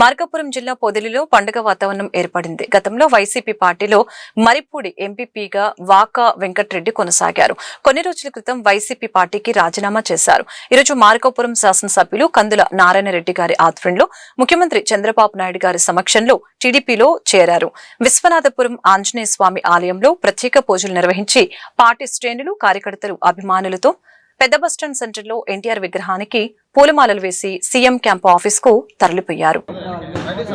మార్కాపురం జిల్లా పొదిలిలో పండుగ వాతావరణం ఏర్పడింది. గతంలో వైసీపీ పార్టీలో మరిపూడి ఎంపీపీగా వాకా వెంకట్రెడ్డి కొనసాగారు. కొన్ని రోజుల క్రితం వైసీపీ పార్టీకి రాజీనామా చేశారు. ఈరోజు మార్కాపురం శాసనసభ్యులు కందుల నారాయణరెడ్డి గారి ఆధ్వర్యంలో ముఖ్యమంత్రి చంద్రబాబు నాయుడు గారి సమక్షంలో టీడీపీలో చేరారు. విశ్వనాథపురం ఆంజనేయ స్వామి ఆలయంలో ప్రత్యేక పూజలు నిర్వహించి పార్టీ శ్రేణులు, కార్యకర్తలు, అభిమానులతో పెద్ద బస్టాండ్ సెంటర్లో ఎన్టీఆర్ విగ్రహానికి పూలమాలలు వేసి సీఎం క్యాంపు ఆఫీస్ కు తరలిపోయారు.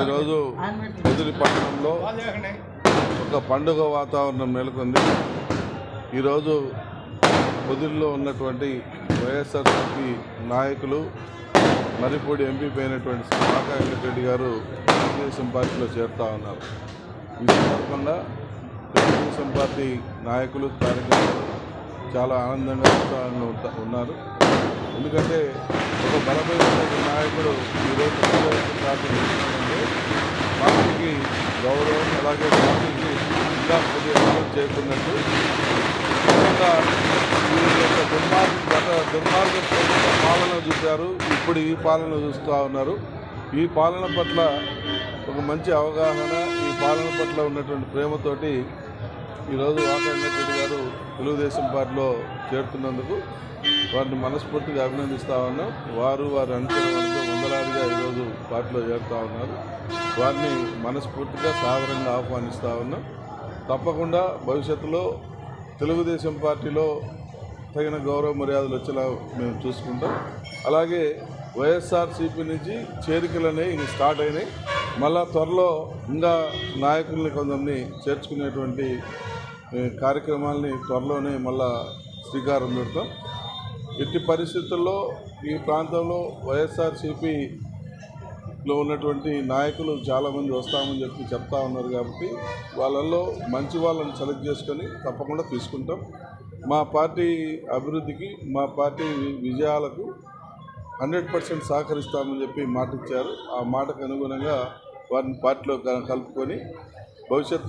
ఈరోజు పొదిలి పట్టణంలో ఒక పండుగ వాతావరణం నెలకొంది. ఈరోజు పొదిలిలో ఉన్నటువంటి వైఎస్ఆర్సీపీ నాయకులు మరిపూడి ఎంపీ అయినటువంటి వాకా వెంకటరెడ్డి గారు తెలుగుదేశం పార్టీలో చేరుతా ఉన్నారు. ఈ సందర్భంగా తెలుగుదేశం పార్టీ నాయకులు, కార్యకర్తలు చాలా ఆనందంగా ఉత్సాహంగా ఉన్నారు. ఎందుకంటే ఒక బలమైన నాయకుడు ఈరోజు తెలుగుదేశం పార్టీ పార్టీకి గౌరవం, అలాగే పార్టీకి ఇంకా కొద్దిగా చేస్తున్నట్టు దుర్మార్గ పాలన చూశారు. ఇప్పుడు ఈ పాలన చూస్తూ ఉన్నారు. ఈ పాలన పట్ల ఒక మంచి అవగాహన, ఈ పాలన పట్ల ఉన్నటువంటి ప్రేమతోటి ఈరోజు వాకా వెంకటరెడ్డి గారు తెలుగుదేశం పార్టీలో చేరుతున్నందుకు వారిని మనస్ఫూర్తిగా అభినందిస్తూ ఉన్నాం. వారి అనుచరులతో వందలాదిగా ఈరోజు పార్టీలో చేరుతూ ఉన్నారు. వారిని మనస్ఫూర్తిగా సాదరంగా ఆహ్వానిస్తూ ఉన్నాం. తప్పకుండా భవిష్యత్తులో తెలుగుదేశం పార్టీలో తగిన గౌరవ మర్యాదలు వచ్చేలా మేము చూసుకుంటాం. అలాగే వైఎస్ఆర్సీపీ నుంచి చేరికలు అనేవి స్టార్ట్ అయినాయి. మళ్ళా త్వరలో ఇంకా నాయకుల్ని కొందరిని చేర్చుకునేటువంటి కార్యక్రమాలని త్వరలోనే మళ్ళా శ్రీకారం చుడతాం. ఎట్టి పరిస్థితుల్లో ఈ ప్రాంతంలో వైఎస్ఆర్సీపీలో ఉన్నటువంటి నాయకులు చాలామంది వస్తామని చెప్తా ఉన్నారు. కాబట్టి వాళ్ళల్లో మంచి వాళ్ళని సెలెక్ట్ చేసుకొని తప్పకుండా తీసుకుంటాం. మా పార్టీ అభివృద్ధికి, మా పార్టీ విజయాలకు 100% సహకరిస్తామని చెప్పి మాట ఇచ్చారు. ఆ మాటకు అనుగుణంగా వారిని పార్టీలో కలుపుకొని భవిష్యత్తు